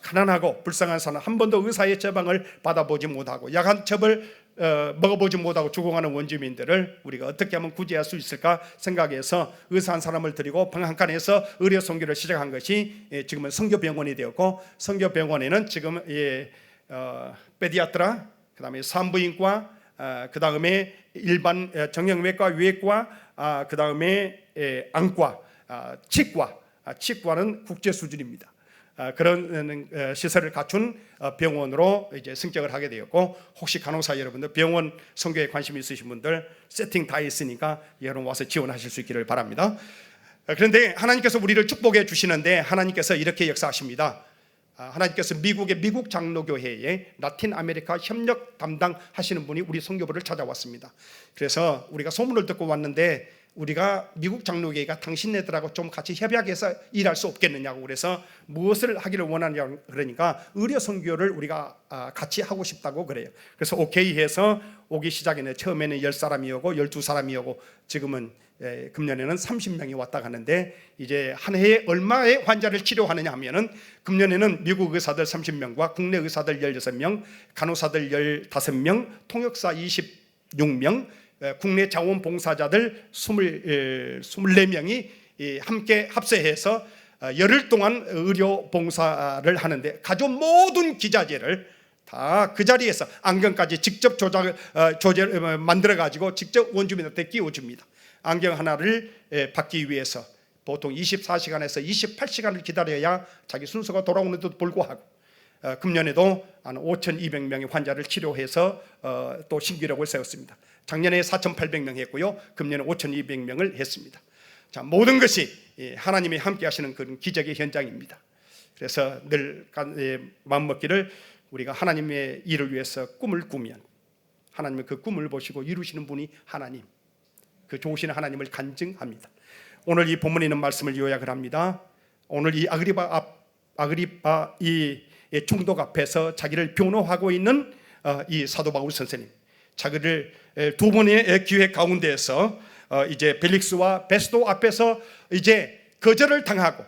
가난하고 불쌍한 사람 한 번도 의사의 처방을 받아보지 못하고 약 한 첩을 먹어보지 못하고 죽어가는 원주민들을 우리가 어떻게 하면 구제할 수 있을까 생각해서 의사 한 사람을 들이고 방 한 칸에서 의료 선교를 시작한 것이 지금은 선교병원이 되었고 선교병원에는 지금 페디아트라 그다음에 산부인과 그다음에 일반 정형외과 외과 그다음에 안과 치과는 국제 수준입니다. 그런 시설을 갖춘 병원으로 이제 승격을 하게 되었고 혹시 간호사 여러분들 병원 선교에 관심 있으신 분들 세팅 다 있으니까 여러분 와서 지원하실 수 있기를 바랍니다. 그런데 하나님께서 우리를 축복해 주시는데 하나님께서 이렇게 역사하십니다. 하나님께서 미국의 미국 장로교회에 라틴 아메리카 협력 담당하시는 분이 우리 선교부를 찾아왔습니다. 그래서 우리가 소문을 듣고 왔는데 우리가 미국 장로교회가 당신네들하고 좀 같이 협약해서 일할 수 없겠느냐고 그래서 무엇을 하기를 원하냐고 그러니까 의료 선교를 우리가 같이 하고 싶다고 그래요. 그래서 오케이 해서 오기 시작했는데 처음에는 10사람이 오고 12사람이 오고 지금은 금년에는 30명이 왔다 가는데 이제 한 해에 얼마의 환자를 치료하느냐 하면은 금년에는 미국 의사들 30명과 국내 의사들 16명, 간호사들 15명, 통역사 26명, 국내 자원봉사자들 24명이 함께 합세해서 열흘 동안 의료 봉사를 하는데 가족 모든 기자재를 다 그 자리에서 안경까지 직접 만들어 가지고 직접 원주민한테 끼워줍니다. 안경 하나를 받기 위해서 보통 24시간에서 28시간을 기다려야 자기 순서가 돌아오는데도 불구하고 금년에도 한 5,200명의 환자를 치료해서 또 신기록을 세웠습니다. 작년에 4,800명 했고요. 금년에 5,200명을 했습니다. 자, 모든 것이 하나님이 함께 하시는 그런 기적의 현장입니다. 그래서 늘 마음먹기를 우리가 하나님의 일을 위해서 꿈을 꾸면 하나님은 그 꿈을 보시고 이루시는 분이 하나님, 그 좋으신 하나님을 간증합니다. 오늘 이 본문에 있는 말씀을 요약을 합니다. 오늘 이 아그리파 이 총독 앞에서 자기를 변호하고 있는 이 사도 바울 선생님, 자기를 두 번의 기회 가운데에서 이제 벨릭스와 베스도 앞에서 이제 거절을 당하고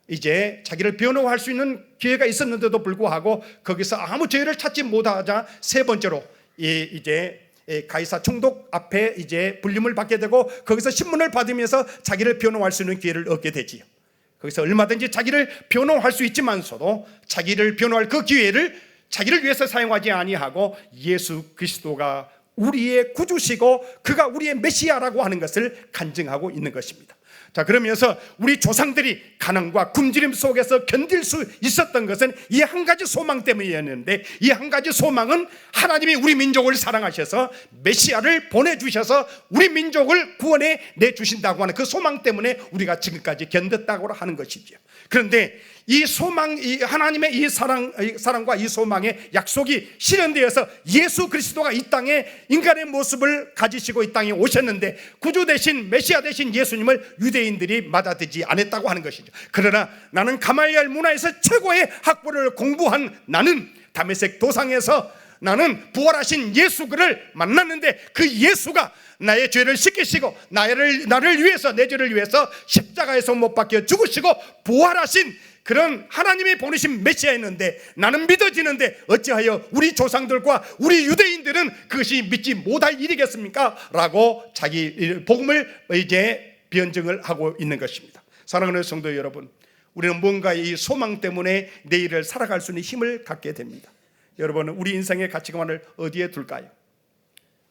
이제 자기를 변호할 수 있는 기회가 있었는데도 불구하고 거기서 아무 죄를 찾지 못하자 세 번째로 이제 가이사 총독 앞에 이제 불림을 받게 되고 거기서 신문을 받으면서 자기를 변호할 수 있는 기회를 얻게 되지요. 거기서 얼마든지 자기를 변호할 수 있지만서도 자기를 변호할 그 기회를 자기를 위해서 사용하지 아니하고 예수 그리스도가 우리의 구주시고 그가 우리의 메시아라고 하는 것을 간증하고 있는 것입니다. 자, 그러면서 우리 조상들이 가난과 굶주림 속에서 견딜 수 있었던 것은 이 한 가지 소망 때문이었는데 이 한 가지 소망은 하나님이 우리 민족을 사랑하셔서 메시아를 보내주셔서 우리 민족을 구원해 내주신다고 하는 그 소망 때문에 우리가 지금까지 견뎠다고 하는 것이죠. 그런데 이 소망, 이 하나님의 이 사랑과 이 소망의 약속이 실현되어서 예수 그리스도가 이 땅에 인간의 모습을 가지시고 이 땅에 오셨는데 구주 대신 메시아 대신 예수님을 유대인들이 받아들이지 않았다고 하는 것이죠. 그러나 나는 가말리엘 문화에서 최고의 학부를 공부한 나는 다메섹 도상에서 나는 부활하신 예수를 만났는데 그 예수가 나의 죄를 씻기시고 나를 위해서, 내 죄를 위해서 십자가에서 못 박혀 죽으시고 부활하신 그런 하나님이 보내신 메시아였는데 나는 믿어지는데 어찌하여 우리 조상들과 우리 유대인들은 그것이 믿지 못할 일이겠습니까? 라고 자기 복음을 이제 변증을 하고 있는 것입니다. 사랑하는 성도 여러분, 우리는 뭔가 이 소망 때문에 내일을 살아갈 수 있는 힘을 갖게 됩니다. 여러분, 우리 인생의 가치관을 어디에 둘까요?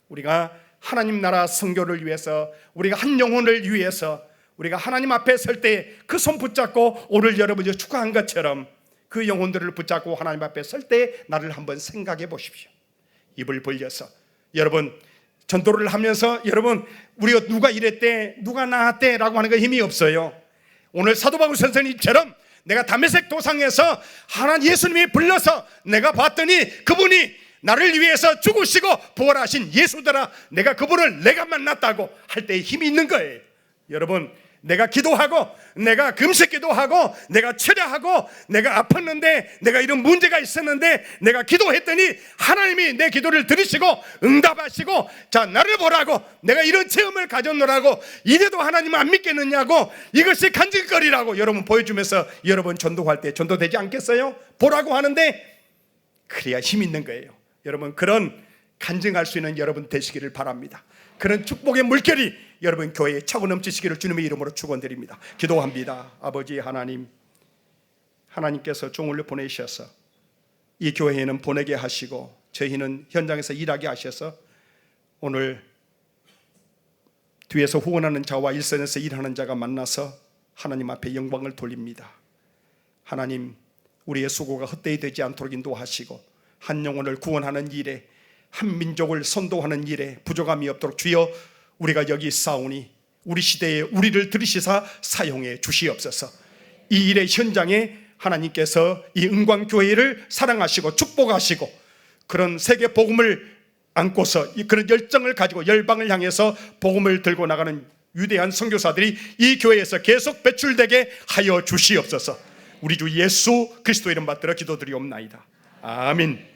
우리가 하나님 나라 선교를 위해서, 우리가 한 영혼을 위해서 우리가 하나님 앞에 설 때 그 손 붙잡고 오늘 여러분이 축하한 것처럼 그 영혼들을 붙잡고 하나님 앞에 설 때 나를 한번 생각해 보십시오. 입을 벌려서 여러분 전도를 하면서 여러분 우리가 누가 이랬대 누가 나았대 라고 하는 거 힘이 없어요. 오늘 사도 바울 선생님처럼 내가 다메섹 도상에서 하나님 예수님이 불러서 내가 봤더니 그분이 나를 위해서 죽으시고 부활하신 예수더라, 내가 그분을 내가 만났다고 할 때 힘이 있는 거예요. 여러분, 내가 기도하고 내가 금식 기도하고 내가 철야하고 내가 아팠는데 내가 이런 문제가 있었는데 내가 기도했더니 하나님이 내 기도를 들으시고 응답하시고 자 나를 보라고, 내가 이런 체험을 가졌노라고, 이래도 하나님은 안 믿겠느냐고, 이것이 간증거리라고 여러분 보여주면서 여러분 전도할 때 전도되지 않겠어요? 보라고 하는데 그래야 힘 있는 거예요. 여러분, 그런 간증할 수 있는 여러분 되시기를 바랍니다. 그런 축복의 물결이 여러분 교회에 차고 넘치시기를 주님의 이름으로 축원드립니다. 기도합니다. 아버지 하나님, 하나님께서 종을 보내셔서 이 교회에는 보내게 하시고 저희는 현장에서 일하게 하셔서 오늘 뒤에서 후원하는 자와 일선에서 일하는 자가 만나서 하나님 앞에 영광을 돌립니다. 하나님, 우리의 수고가 헛되이 되지 않도록 인도하시고 한 영혼을 구원하는 일에, 한 민족을 선도하는 일에 부족함이 없도록 주여 우리가 여기 있사오니 우리 시대에 우리를 들으시사 사용해 주시옵소서. 이 일의 현장에 하나님께서 이 은광교회를 사랑하시고 축복하시고 그런 세계 복음을 안고서 그런 열정을 가지고 열방을 향해서 복음을 들고 나가는 위대한 선교사들이 이 교회에서 계속 배출되게 하여 주시옵소서. 우리 주 예수 그리스도 이름 받들어 기도드리옵나이다. 아멘.